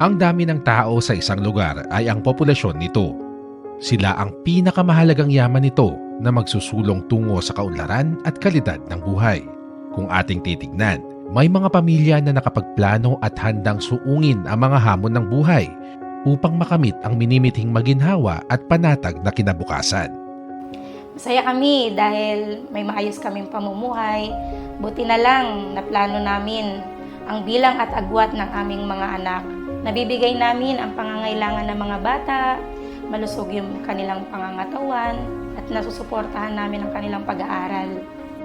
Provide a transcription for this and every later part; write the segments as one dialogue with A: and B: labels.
A: Ang dami ng tao sa isang lugar ay ang populasyon nito. Sila ang pinakamahalagang yaman nito na magsusulong tungo sa kaunlaran at kalidad ng buhay. Kung ating titignan, may mga pamilya na nakapagplano at handang suungin ang mga hamon ng buhay upang makamit ang minimithing maginhawa at panatag na kinabukasan.
B: Masaya kami dahil may maayos kaming pamumuhay. Buti na lang na plano namin ang bilang at agwat ng aming mga anak. Nabibigay namin ang pangangailangan ng mga bata, malusog yung kanilang pangangatawan, at nasusuportahan namin ang kanilang pag-aaral.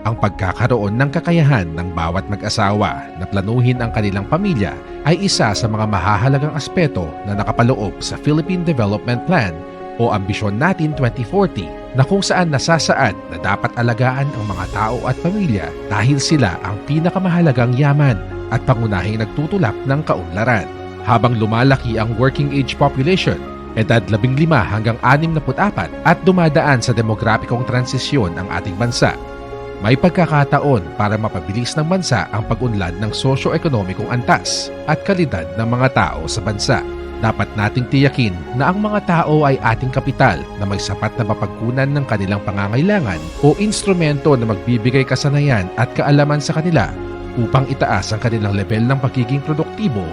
A: Ang pagkakaroon ng kakayahan ng bawat mag-asawa na planuhin ang kanilang pamilya ay isa sa mga mahahalagang aspeto na nakapaloob sa Philippine Development Plan o Ambisyon Natin 2040 na kung saan nasasaad na dapat alagaan ang mga tao at pamilya dahil sila ang pinakamahalagang yaman at pangunahing nagtutulak ng kaunlaran. Habang lumalaki ang working age population, edad 15 hanggang 64 at dumadaan sa demograpikong transisyon ang ating bansa, may pagkakataon para mapabilis ng bansa ang pag-unlad ng sosyo-ekonomikong antas at kalidad ng mga tao sa bansa. Dapat nating tiyakin na ang mga tao ay ating kapital na may sapat na mapagkunan ng kanilang pangangailangan o instrumento na magbibigay kasanayan at kaalaman sa kanila upang itaas ang kanilang level ng pagiging produktibo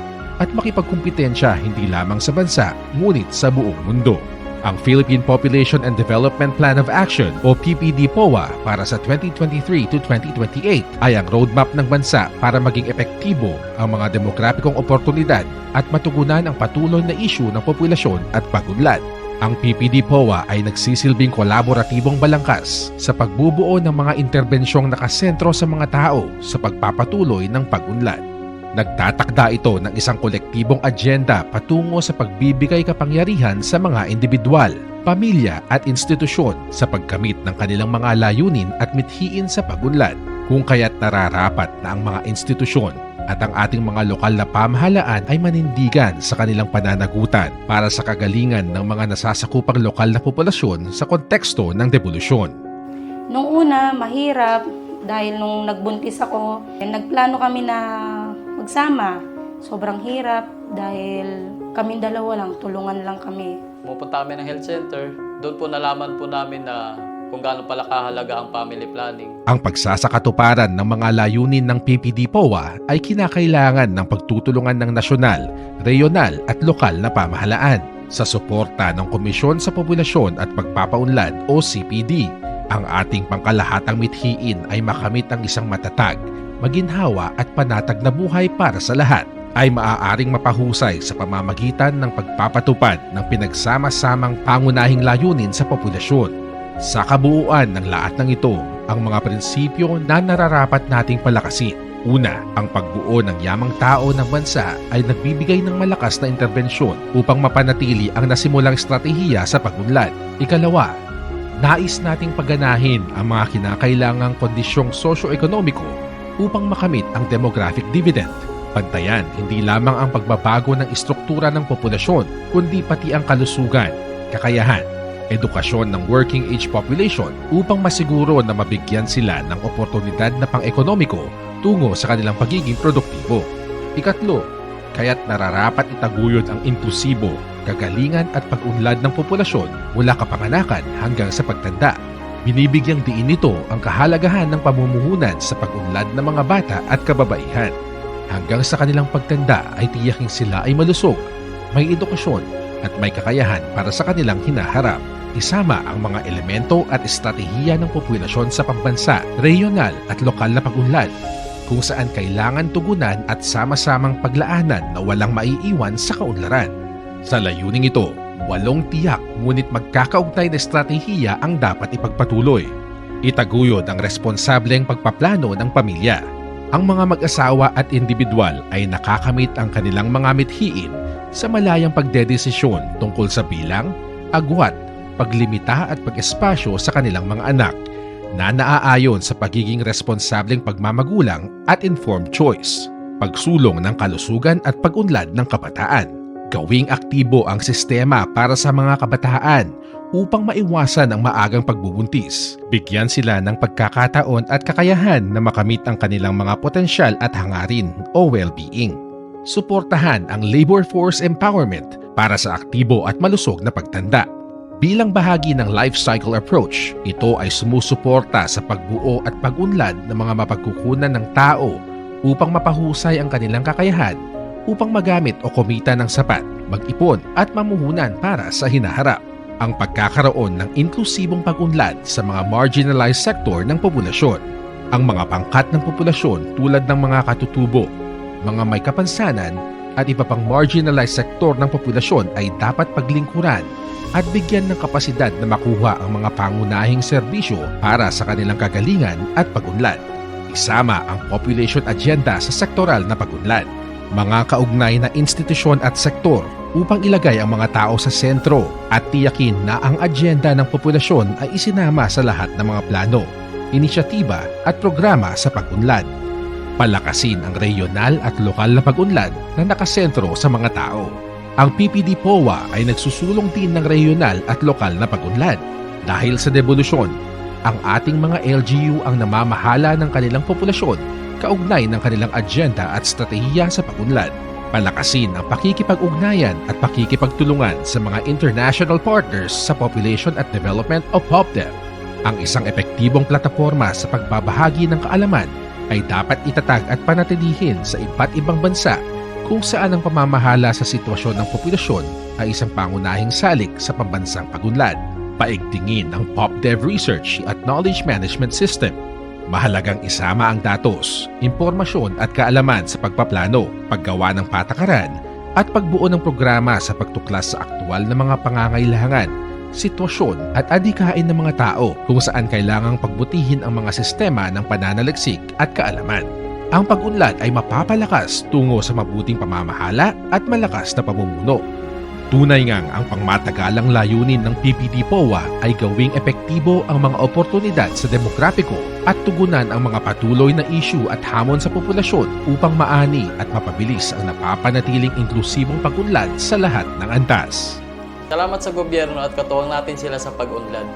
A: at makipagkumpetensya hindi lamang sa bansa ngunit sa buong mundo. Ang Philippine Population and Development Plan of Action o PPD-POA para sa 2023 to 2028 ay ang roadmap ng bansa para maging epektibo ang mga demograpikong oportunidad at matugunan ang patuloy na isyu ng populasyon at pag-unlad. Ang PPD-POA ay nagsisilbing kolaboratibong balangkas sa pagbubuo ng mga interbensyong nakasentro sa mga tao sa pagpapatuloy ng pag-unlad. Nagtatakda ito ng isang kolektibong agenda patungo sa pagbibigay kapangyarihan sa mga individual, pamilya at institusyon sa pagkamit ng kanilang mga layunin at mithiin sa pag-unlad. Kung kaya't nararapat na ang mga institusyon at ang ating mga lokal na pamahalaan ay manindigan sa kanilang pananagutan para sa kagalingan ng mga nasasakupang lokal na populasyon sa konteksto ng debolusyon.
B: Nung una, mahirap dahil nung nagbuntis ako, nagplano kami na magsama. Sobrang hirap dahil kaming dalawa lang, tulungan lang kami.
C: Pumunta kami ng health center. Doon po nalaman po namin na kung gaano pala kahalaga ang family planning.
A: Ang pagsasakatuparan ng mga layunin ng PPD-POA ay kinakailangan ng pagtutulungan ng nasyonal, reyonal at lokal na pamahalaan sa suporta ng Komisyon sa Populasyon at Pagpapaunlad o CPD. Ang ating pangkalahatang mithiin ay makamit ang isang matatag, maginhawa at panatag na buhay para sa lahat ay maaaring mapahusay sa pamamagitan ng pagpapatupad ng pinagsama-samang pangunahing layunin sa populasyon. Sa kabuuan ng lahat ng ito, ang mga prinsipyo na nararapat nating palakasin. Una, ang pagbuo ng yamang tao ng bansa ay nagbibigay ng malakas na interbensyon upang mapanatili ang nasimulang estratehiya sa pag-unlad. Ikalawa, nais nating pagganahin ang mga kinakailangang kondisyong sosyo-ekonomiko upang makamit ang demographic dividend. Pantayan hindi lamang ang pagbabago ng istruktura ng populasyon, kundi pati ang kalusugan, kakayahan, edukasyon ng working age population upang masiguro na mabigyan sila ng oportunidad na pang-ekonomiko tungo sa kanilang pagiging produktibo. Ikatlo, kaya't nararapat itaguyod ang inklusibo, kagalingan at pag-unlad ng populasyon mula kapanganakan hanggang sa pagtanda. Binibigyang diin nito ang kahalagahan ng pamumuhunan sa pag-unlad ng mga bata at kababaihan. Hanggang sa kanilang pagtanda ay tiyaking sila ay malusog, may edukasyon at may kakayahan para sa kanilang hinaharap. Isama ang mga elemento at estratehiya ng populasyon sa pambansa, reyonal at lokal na pag-unlad, kung saan kailangan tugunan at sama-samang paglaanan na walang maiiwan sa kaunlaran. Sa layuning ito, 8 tiyak ngunit magkakaugnay na estratehiya ang dapat ipagpatuloy. Itaguyod ang responsableng pagpaplano ng pamilya. Ang mga mag-asawa at individual ay nakakamit ang kanilang mga mithiin sa malayang pagdedesisyon tungkol sa bilang, agwat, paglimita at pag-espasyo sa kanilang mga anak na naaayon sa pagiging responsableng pagmamagulang at informed choice, pagsulong ng kalusugan at pag-unlad ng kabataan. Gawing aktibo ang sistema para sa mga kabataan upang maiwasan ang maagang pagbubuntis. Bigyan sila ng pagkakataon at kakayahan na makamit ang kanilang mga potensyal at hangarin o well-being. Suportahan ang labor force empowerment para sa aktibo at malusog na pagtanda. Bilang bahagi ng life cycle approach, ito ay sumusuporta sa pagbuo at pag-unlad ng mga mapagkukunan ng tao upang mapahusay ang kanilang kakayahan upang magamit o kumita ng sapat, mag-ipon at mamuhunan para sa hinaharap. Ang pagkakaroon ng inklusibong pag-unlad sa mga marginalized sector ng populasyon. Ang mga pangkat ng populasyon tulad ng mga katutubo, mga may kapansanan at iba pang marginalized sektor ng populasyon ay dapat paglingkuran at bigyan ng kapasidad na makuha ang mga pangunahing serbisyo para sa kanilang kagalingan at pag-unlad. Isama ang population agenda sa sektoral na pag-unlad. Mga kaugnay na institusyon at sektor upang ilagay ang mga tao sa sentro at tiyakin na ang agenda ng populasyon ay isinama sa lahat ng mga plano, inisyatiba at programa sa pag-unlad. Palakasin ang regional at lokal na pag-unlad na nakasentro sa mga tao. Ang PPD-POA ay nagsusulong din ng regional at lokal na pag-unlad. Dahil sa devolusyon, ang ating mga LGU ang namamahala ng kanilang populasyon kaugnay ng kanilang agenda at stratehiya sa pag-unlad. Palakasin ang pakikipag-ugnayan at pakikipagtulungan sa mga international partners sa population at development o POPDEV. Ang isang epektibong plataporma sa pagbabahagi ng kaalaman ay dapat itatag at panatilihin sa iba't ibang bansa kung saan ang pamamahala sa sitwasyon ng populasyon ay isang pangunahing salik sa pambansang pag-unlad. Paigtingin ang POPDEV Research at Knowledge Management System. Mahalagang isama ang datos, impormasyon at kaalaman sa pagpaplano, paggawa ng patakaran at pagbuo ng programa sa pagtuklas sa aktwal na mga pangangailangan, sitwasyon at adhikain ng mga tao kung saan kailangang pagbutihin ang mga sistema ng pananaliksik at kaalaman. Ang pag-unlad ay mapapalakas tungo sa mabuting pamamahala at malakas na pamumuno. Tunay ngang ang pangmatagalang layunin ng PPD-POA ay gawing epektibo ang mga oportunidad sa demografiko at tugunan ang mga patuloy na issue at hamon sa populasyon upang maani at mapabilis ang napapanatiling inklusibong pag-unlad sa lahat ng antas.
C: Salamat sa gobyerno at katuwang natin sila sa pag-unlad.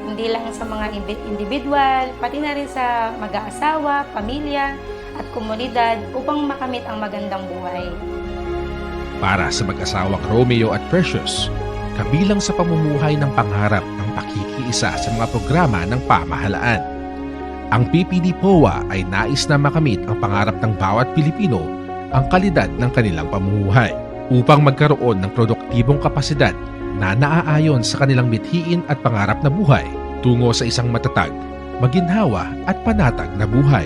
B: Hindi lang sa mga individual, pati na rin sa mag-aasawa, pamilya at komunidad upang makamit ang magandang buhay.
A: Para sa mag-asawang Romeo at Precious, kabilang sa pamumuhay ng pangarap ang pakikiisa sa mga programa ng pamahalaan. Ang PPD-POA ay nais na makamit ang pangarap ng bawat Pilipino ang kalidad ng kanilang pamumuhay upang magkaroon ng produktibong kapasidad na naaayon sa kanilang mithiin at pangarap na buhay tungo sa isang matatag, maginhawa at panatag na buhay.